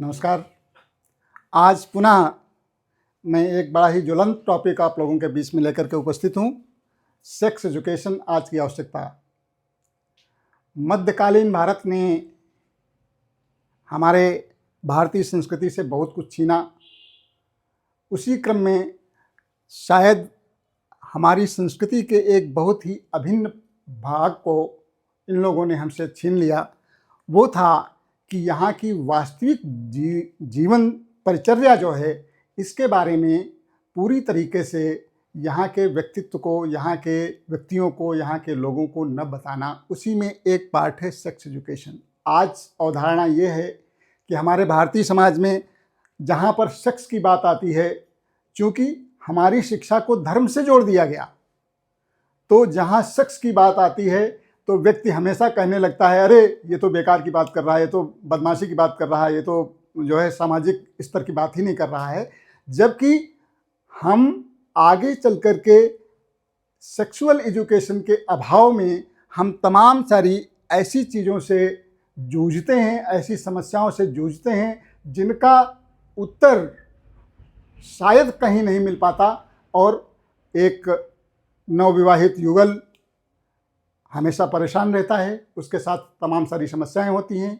नमस्कार। आज पुनः मैं एक बड़ा ही ज्वलंत टॉपिक आप लोगों के बीच में लेकर के उपस्थित हूँ। सेक्स एजुकेशन आज की आवश्यकता। मध्यकालीन भारत ने हमारे भारतीय संस्कृति से बहुत कुछ छीना। उसी क्रम में शायद हमारी संस्कृति के एक बहुत ही अभिन्न भाग को इन लोगों ने हमसे छीन लिया। वो था कि यहाँ की वास्तविक जीवन परिचर्या जो है, इसके बारे में पूरी तरीके से यहाँ के व्यक्तित्व को, यहाँ के व्यक्तियों को, यहाँ के लोगों को न बताना। उसी में एक पार्ट है सेक्स एजुकेशन। आज अवधारणा ये है कि हमारे भारतीय समाज में जहाँ पर सेक्स की बात आती है, चूँकि हमारी शिक्षा को धर्म से जोड़ दिया गया, तो जहाँ सेक्स की बात आती है तो व्यक्ति हमेशा कहने लगता है, अरे ये तो बेकार की बात कर रहा है, ये तो बदमाशी की बात कर रहा है, ये तो जो है सामाजिक स्तर की बात ही नहीं कर रहा है। जबकि हम आगे चल कर के सेक्सुअल एजुकेशन के अभाव में हम तमाम सारी ऐसी चीज़ों से जूझते हैं, ऐसी समस्याओं से जूझते हैं जिनका उत्तर शायद कहीं नहीं मिल पाता। और एक नवविवाहित युगल हमेशा परेशान रहता है, उसके साथ तमाम सारी समस्याएं होती हैं।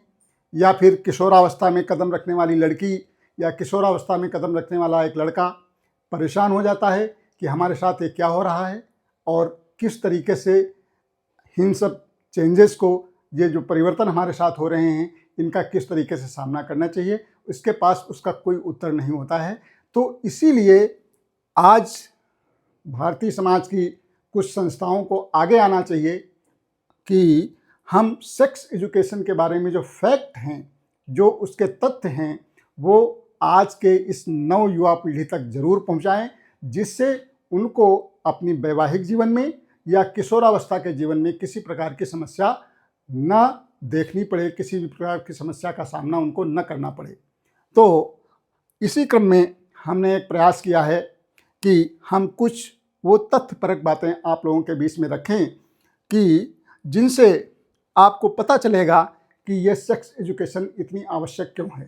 या फिर किशोरावस्था में कदम रखने वाली लड़की या किशोरावस्था में कदम रखने वाला एक लड़का परेशान हो जाता है कि हमारे साथ ये क्या हो रहा है और किस तरीके से इन सब चेंजेस को, ये जो परिवर्तन हमारे साथ हो रहे हैं, इनका किस तरीके से सामना करना चाहिए, इसके पास उसका कोई उत्तर नहीं होता है। तो इसीलिए आज भारतीय समाज की कुछ संस्थाओं को आगे आना चाहिए कि हम सेक्स एजुकेशन के बारे में जो फैक्ट हैं, जो उसके तथ्य हैं, वो आज के इस नव युवा पीढ़ी तक जरूर पहुंचाएं, जिससे उनको अपनी वैवाहिक जीवन में या किशोरावस्था के जीवन में किसी प्रकार की समस्या न देखनी पड़े, किसी भी प्रकार की समस्या का सामना उनको न करना पड़े। तो इसी क्रम में हमने एक प्रयास किया है कि हम कुछ वो तथ्यपरक बातें आप लोगों के बीच में रखें कि जिनसे आपको पता चलेगा कि ये सेक्स एजुकेशन इतनी आवश्यक क्यों है।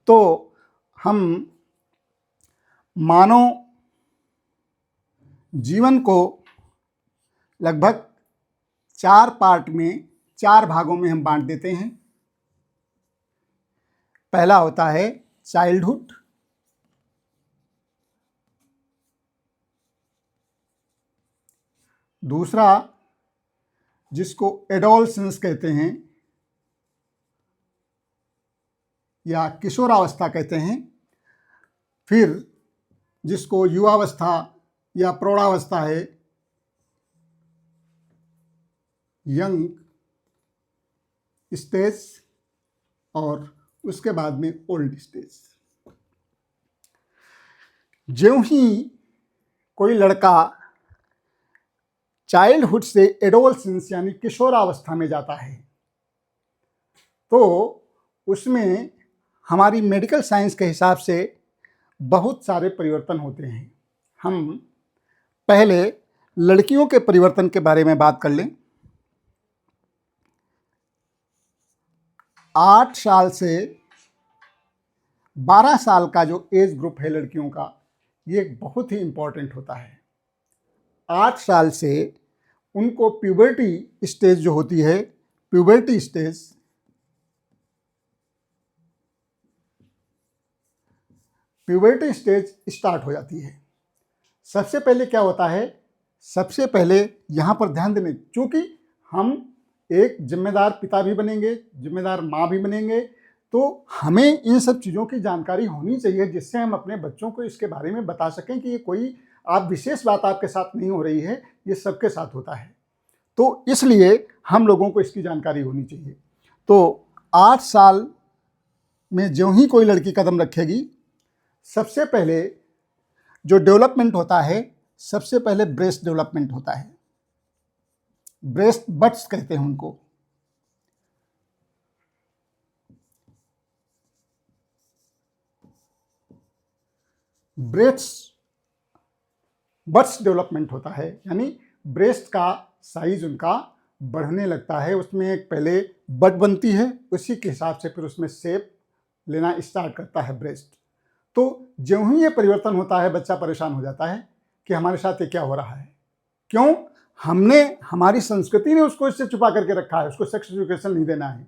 तो हम मानव जीवन को लगभग 4 पार्ट में, 4 भागों में हम बांट देते हैं। पहला होता है चाइल्डहुड, दूसरा जिसको एडोलसेंस कहते हैं या किशोरावस्था कहते हैं, फिर जिसको युवावस्था या प्रौढ़ावस्था है, यंग स्टेज, और उसके बाद में ओल्ड स्टेज। ज्यों ही कोई लड़का चाइल्डहुड से एडोलसेंस यानी किशोरावस्था में जाता है, तो उसमें हमारी मेडिकल साइंस के हिसाब से बहुत सारे परिवर्तन होते हैं। हम पहले लड़कियों के परिवर्तन के बारे में बात कर लें। 8 साल से 12 साल का जो एज ग्रुप है लड़कियों का, ये बहुत ही इम्पोर्टेंट होता है। 8 साल से उनको प्यूबर्टी स्टेज जो होती है, प्यूबर्टी स्टेज स्टार्ट हो जाती है। सबसे पहले क्या होता है, सबसे पहले यहाँ पर ध्यान देने, क्योंकि हम एक जिम्मेदार पिता भी बनेंगे, जिम्मेदार माँ भी बनेंगे, तो हमें इन सब चीज़ों की जानकारी होनी चाहिए, जिससे हम अपने बच्चों को इसके बारे में बता सकें कि ये कोई आप विशेष बात आपके साथ नहीं हो रही है, ये सबके साथ होता है। तो इसलिए हम लोगों को इसकी जानकारी होनी चाहिए। तो 8 साल में ज्यों ही कोई लड़की कदम रखेगी, सबसे पहले जो डेवलपमेंट होता है, सबसे पहले ब्रेस्ट डेवलपमेंट होता है। ब्रेस्ट बट्स कहते हैं उनको। ब्रेस्ट बट्स डेवलपमेंट होता है, यानी ब्रेस्ट का साइज उनका बढ़ने लगता है। उसमें एक पहले बड बनती है, उसी के हिसाब से फिर उसमें शेप लेना स्टार्ट करता है ब्रेस्ट। तो ज्यों ही ये परिवर्तन होता है बच्चा परेशान हो जाता है कि हमारे साथ ये क्या हो रहा है, क्यों? हमने, हमारी संस्कृति ने उसको इससे छुपा करके रखा है, उसको सेक्स एजुकेशन नहीं देना है।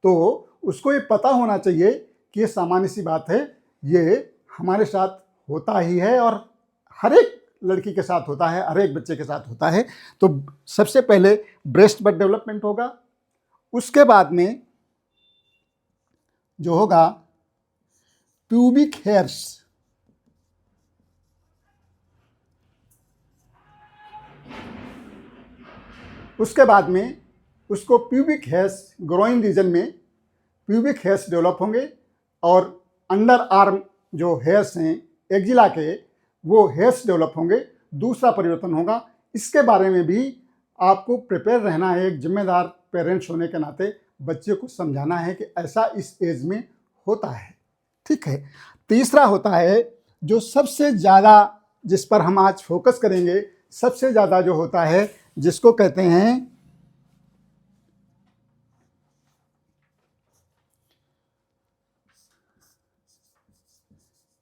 तो उसको ये पता होना चाहिए कि ये सामान्य सी बात है, ये हमारे साथ होता ही है और हर एक लड़की के साथ होता है, हर एक बच्चे के साथ होता है। तो सबसे पहले ब्रेस्ट बड डेवलपमेंट होगा, उसके बाद में जो होगा प्यूबिक हेयर्स, उसके बाद में उसको प्यूबिक हेयर्स, ग्रोइन रीजन में प्यूबिक हेयर्स डेवलप होंगे और अंडर आर्म जो हेयर्स हैं एक्जिला के, वो हेयर्स डेवलप होंगे। दूसरा परिवर्तन होगा, इसके बारे में भी आपको प्रिपेयर रहना है। एक जिम्मेदार पेरेंट्स होने के नाते बच्चे को समझाना है कि ऐसा इस एज में होता है, ठीक है। तीसरा होता है जो सबसे ज़्यादा, जिस पर हम आज फोकस करेंगे, सबसे ज़्यादा जो होता है, जिसको कहते हैं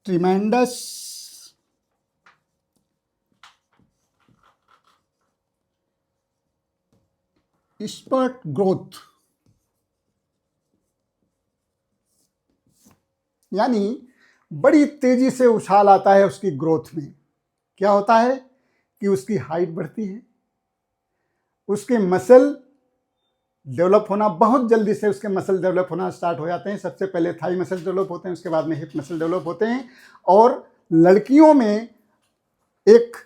ट्रिमेंडस स्पर्ट ग्रोथ, यानी बड़ी तेजी से उछाल आता है उसकी ग्रोथ में। क्या होता है कि उसकी हाइट बढ़ती है, उसके मसल डेवलप होना, बहुत जल्दी से उसके मसल डेवलप होना स्टार्ट हो जाते हैं। सबसे पहले थाई मसल डेवलप होते हैं, उसके बाद में हिप मसल डेवलप होते हैं। और लड़कियों में एक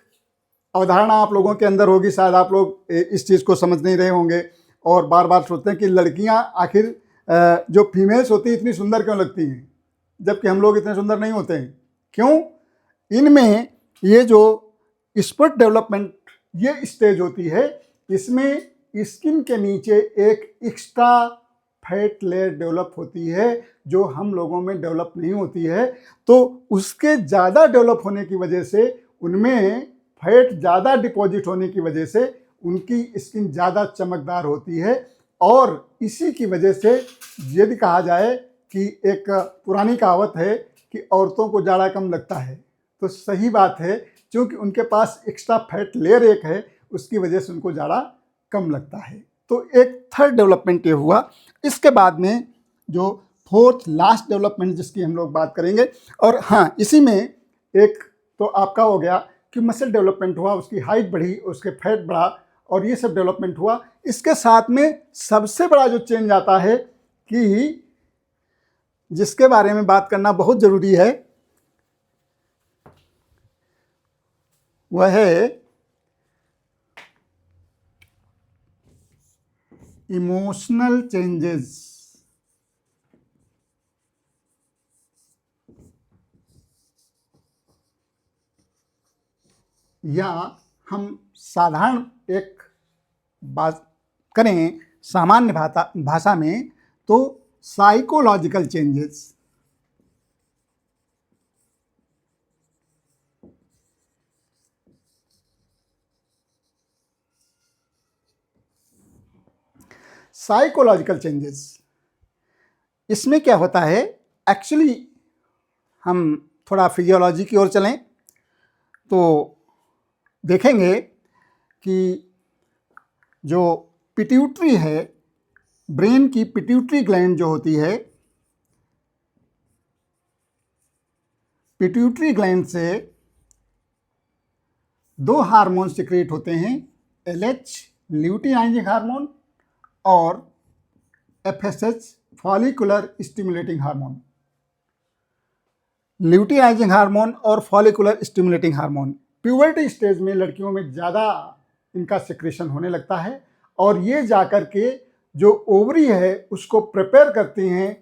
अवधारणा आप लोगों के अंदर होगी, शायद आप लोग इस चीज़ को समझ नहीं रहे होंगे और बार बार सोचते हैं कि लड़कियां आखिर जो फीमेल्स होती हैं इतनी सुंदर क्यों लगती हैं, जबकि हम लोग इतने सुंदर नहीं होते हैं। क्यों? इनमें ये जो स्पर्ट डेवलपमेंट ये स्टेज होती है, इसमें स्किन के नीचे एक एक्स्ट्रा फैट लेयर डेवलप होती है जो हम लोगों में डेवलप नहीं होती है। तो उसके ज़्यादा डेवलप होने की वजह से, उनमें फैट ज़्यादा डिपॉजिट होने की वजह से उनकी स्किन ज़्यादा चमकदार होती है। और इसी की वजह से यदि कहा जाए कि एक पुरानी कहावत है कि औरतों को जाड़ा कम लगता है, तो सही बात है, क्योंकि उनके पास एक्स्ट्रा फैट लेयर एक है, उसकी वजह से उनको जाड़ा कम लगता है। तो एक थर्ड डेवलपमेंट ये हुआ। इसके बाद में जो फोर्थ लास्ट डेवलपमेंट जिसकी हम लोग बात करेंगे, और हाँ, इसी में एक तो आपका हो गया कि मसल डेवलपमेंट हुआ, उसकी हाइट बढ़ी, उसके फैट बढ़ा और ये सब डेवलपमेंट हुआ। इसके साथ में सबसे बड़ा जो चेंज आता है कि जिसके बारे में बात करना बहुत ज़रूरी है, वह है इमोशनल चेंजेस। या हम साधारण एक बात करें सामान्य भाषा में, तो साइकोलॉजिकल चेंजेस। साइकोलॉजिकल चेंजेस, इसमें क्या होता है, एक्चुअली हम थोड़ा फिजियोलॉजी की ओर चलें तो देखेंगे कि जो पिट्यूटरी है, ब्रेन की पिट्यूटरी ग्लैंड जो होती है, पिट्यूटरी ग्लैंड से दो हार्मोन सिक्रेट होते हैं, LH ल्यूटिनाइजिंग हार्मोन और FSH follicular stimulating hormone. Luteinizing hormone और follicular stimulating hormone puberty stage में लड़कियों में ज़्यादा इनका सिक्रेशन होने लगता है और ये जाकर के जो ओवरी है उसको प्रिपेयर करती हैं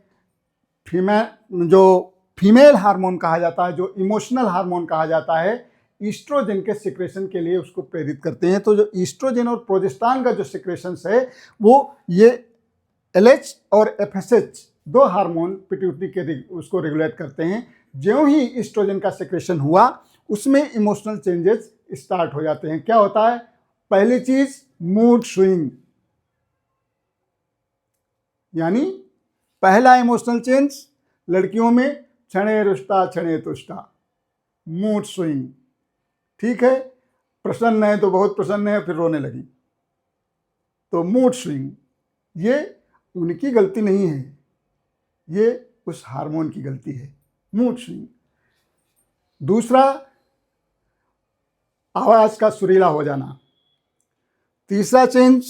फीमेल हार्मोन कहा जाता है, जो इमोशनल हार्मोन कहा जाता है, ईस्ट्रोजन के सिक्रेशन के लिए उसको प्रेरित करते हैं। तो जो ईस्ट्रोजन और प्रोजेस्टेरॉन का जो सिक्रेशंस है वो ये LH और FSH दो हार्मोन पिट्यूटरी के उसको रेगुलेट करते हैं। ज्यों ही ईस्ट्रोजन का सिक्रेशन हुआ उसमें इमोशनल चेंजेस स्टार्ट हो जाते हैं। क्या होता है? पहली चीज मूड स्विंग, यानी पहला इमोशनल चेंज लड़कियों में क्षणे रुष्टा क्षणे तुष्टा, मूड स्विंग। ठीक है, प्रसन्न है तो बहुत प्रसन्न है, फिर रोने लगी, तो मूड स्विंग। ये उनकी गलती नहीं है, ये उस हार्मोन की गलती है, मूड स्विंग। दूसरा, आवाज का सुरीला हो जाना। तीसरा चेंज,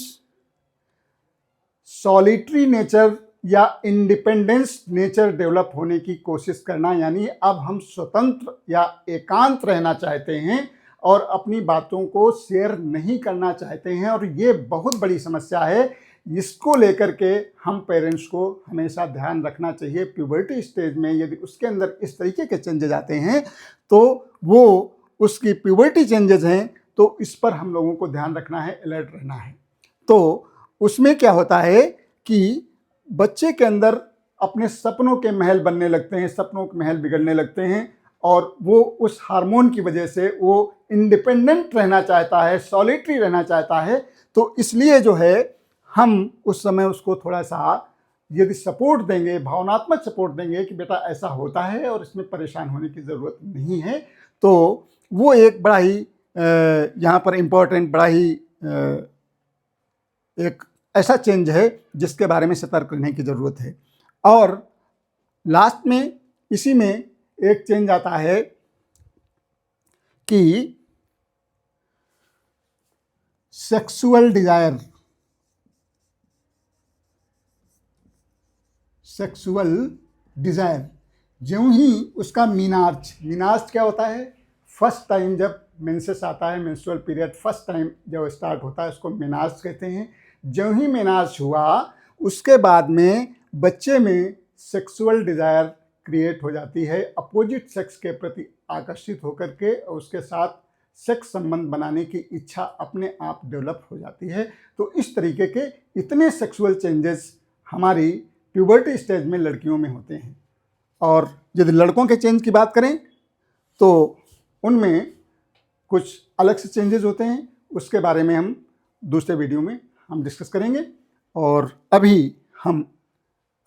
सॉलिटरी नेचर या इंडिपेंडेंस नेचर डेवलप होने की कोशिश करना, यानी अब हम स्वतंत्र या एकांत रहना चाहते हैं और अपनी बातों को शेयर नहीं करना चाहते हैं। और ये बहुत बड़ी समस्या है, इसको लेकर के हम पेरेंट्स को हमेशा ध्यान रखना चाहिए। प्यूबर्टी स्टेज में यदि उसके अंदर इस तरीके के चेंजेस आते हैं तो वो उसकी प्यूबर्टी चेंजेस हैं, तो इस पर हम लोगों को ध्यान रखना है, अलर्ट रहना है। तो उसमें क्या होता है कि बच्चे के अंदर अपने सपनों के महल बनने लगते हैं, सपनों के महल बिगड़ने लगते हैं, और वो उस हार्मोन की वजह से वो इंडिपेंडेंट रहना चाहता है, सॉलिटरी रहना चाहता है। तो इसलिए जो है हम उस समय उसको थोड़ा सा यदि सपोर्ट देंगे, भावनात्मक सपोर्ट देंगे कि बेटा ऐसा होता है और इसमें परेशान होने की ज़रूरत नहीं है, तो वो एक बड़ा ही यहाँ पर इम्पोर्टेंट, बड़ा ही एक ऐसा चेंज है जिसके बारे में सतर्क रहने की ज़रूरत है। और लास्ट में इसी में एक चेंज आता है कि सेक्सुअल डिजायर। सेक्सुअल डिजायर ज्यों ही उसका मीनार्च क्या होता है, फर्स्ट टाइम जब मेंसेस आता है, मेंस्ट्रुअल पीरियड फर्स्ट टाइम जब स्टार्ट होता है उसको मेनार्च कहते हैं। ज्यों ही मेनार्च हुआ उसके बाद में बच्चे में सेक्सुअल डिजायर क्रिएट हो जाती है, अपोजिट सेक्स के प्रति आकर्षित होकर के और उसके साथ सेक्स संबंध बनाने की इच्छा अपने आप डेवलप हो जाती है। तो इस तरीके के इतने सेक्सुअल चेंजेस हमारी प्यूबर्टी स्टेज में लड़कियों में होते हैं। और यदि लड़कों के चेंज की बात करें तो उनमें कुछ अलग से चेंजेस होते हैं, उसके बारे में हम दूसरे वीडियो में हम डिस्कस करेंगे। और अभी हम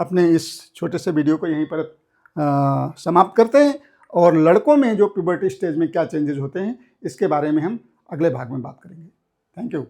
अपने इस छोटे से वीडियो को यहीं पर समाप्त करते हैं, और लड़कों में जो प्यूबर्टी स्टेज में क्या चेंजेस होते हैं इसके बारे में हम अगले भाग में बात करेंगे। Thank you.